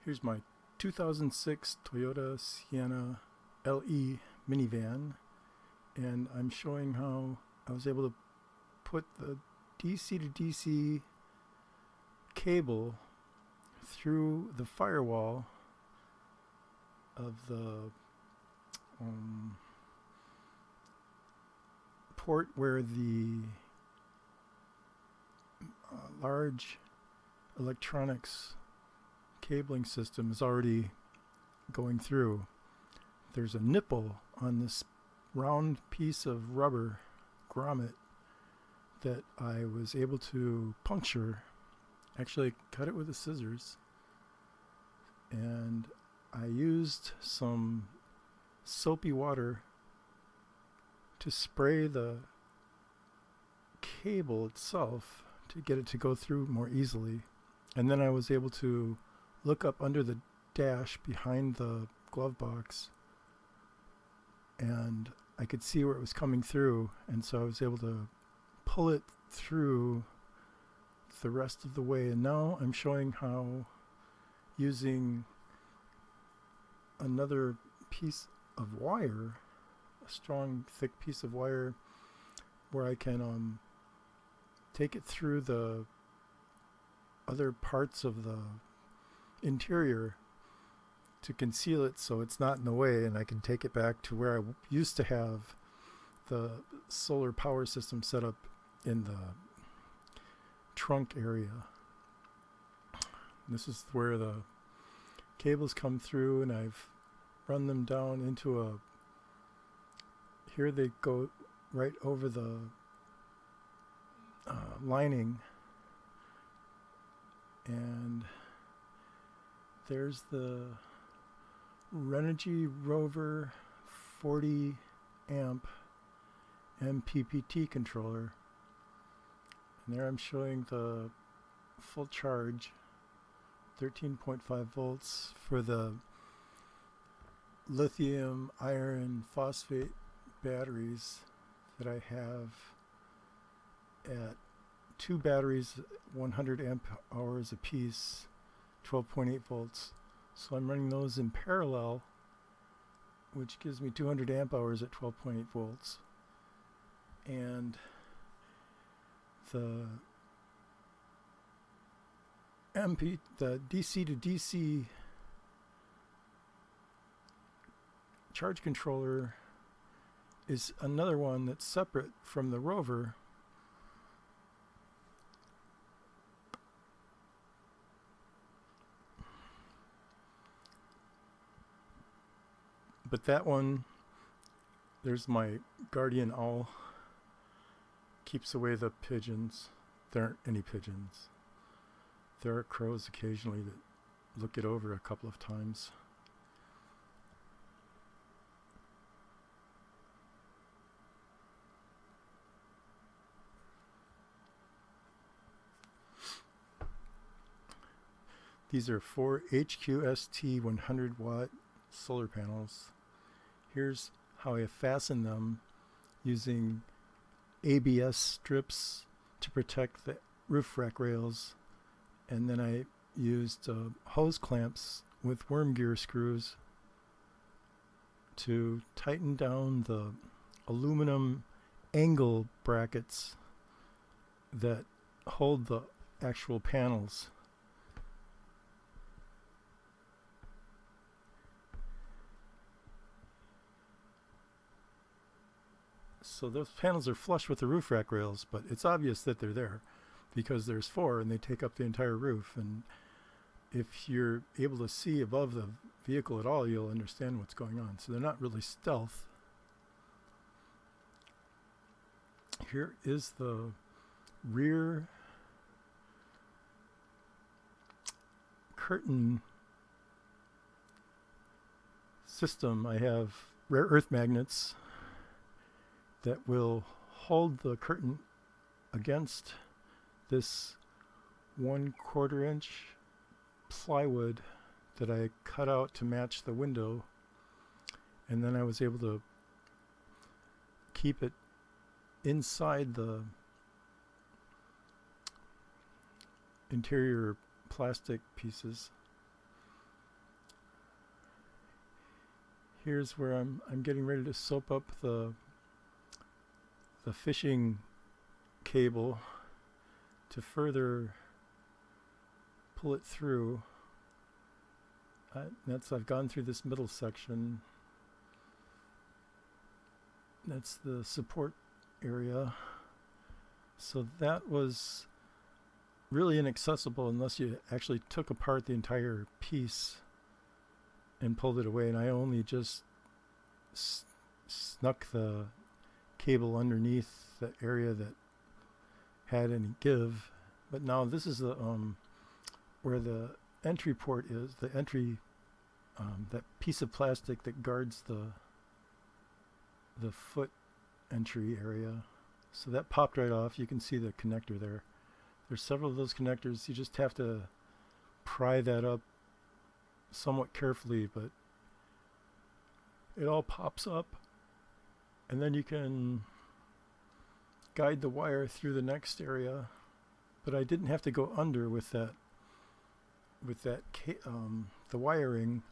Here's my 2006 Toyota Sienna LE minivan, and I'm showing how I was able to put the DC to DC cable through the firewall of the port where the large electronics cabling system is already going through. There's a nipple on this round piece of rubber grommet that I was able to puncture. Actually, cut it with the scissors, and I used some soapy water to spray the cable itself to get it to go through more easily. And then I was able to look up under the dash behind the glove box, and I could see where it was coming through, and so I was able to pull it through the rest of the way. And now I'm showing how, using another piece of wire, a strong thick piece of wire, where I can take it through the other parts of the interior to conceal it so it's not in the way, and I can take it back to where I used to have the solar power system set up in the trunk area. This is where the cables come through, and I've run them down into a, here they go right over the lining, and there's the Renogy Rover 40 amp MPPT controller, and there I'm showing the full charge, 13.5 volts for the lithium iron phosphate batteries that I have at 2 batteries, 100 amp hours a piece, 12.8 volts. So I'm running those in parallel, which gives me 200 amp hours at 12.8 volts. And the DC to DC charge controller is another one that's separate from the Rover. But that one, there's my guardian owl, keeps away the pigeons. There aren't any pigeons. There are crows occasionally that look it over a couple of times. These are 4 HQST 100 watt solar panels. Here's how I fasten them, using ABS strips to protect the roof rack rails, and then I used hose clamps with worm gear screws to tighten down the aluminum angle brackets that hold the actual panels. So those panels are flush with the roof rack rails, but it's obvious that they're there because there's 4 and they take up the entire roof. And if you're able to see above the vehicle at all, you'll understand what's going on. So they're not really stealth. Here is the rear curtain system. I have rare earth magnets that will hold the curtain against this 1/4 inch plywood that I cut out to match the window, and then I was able to keep it inside the interior plastic pieces. here's where I'm getting ready to soap up the fishing cable to further pull it through. I've gone through this middle section. That's the support area. So that was really inaccessible unless you actually took apart the entire piece and pulled it away, and I only just snuck the cable underneath the area that had any give. But now this is the where the entry port is, the entry, that piece of plastic that guards the foot entry area. So that popped right off. You can see the connector there. There's several of those connectors. You just have to pry that up somewhat carefully, but it all pops up, and then you can guide the wire through the next area. But I didn't have to go under with that the wiring.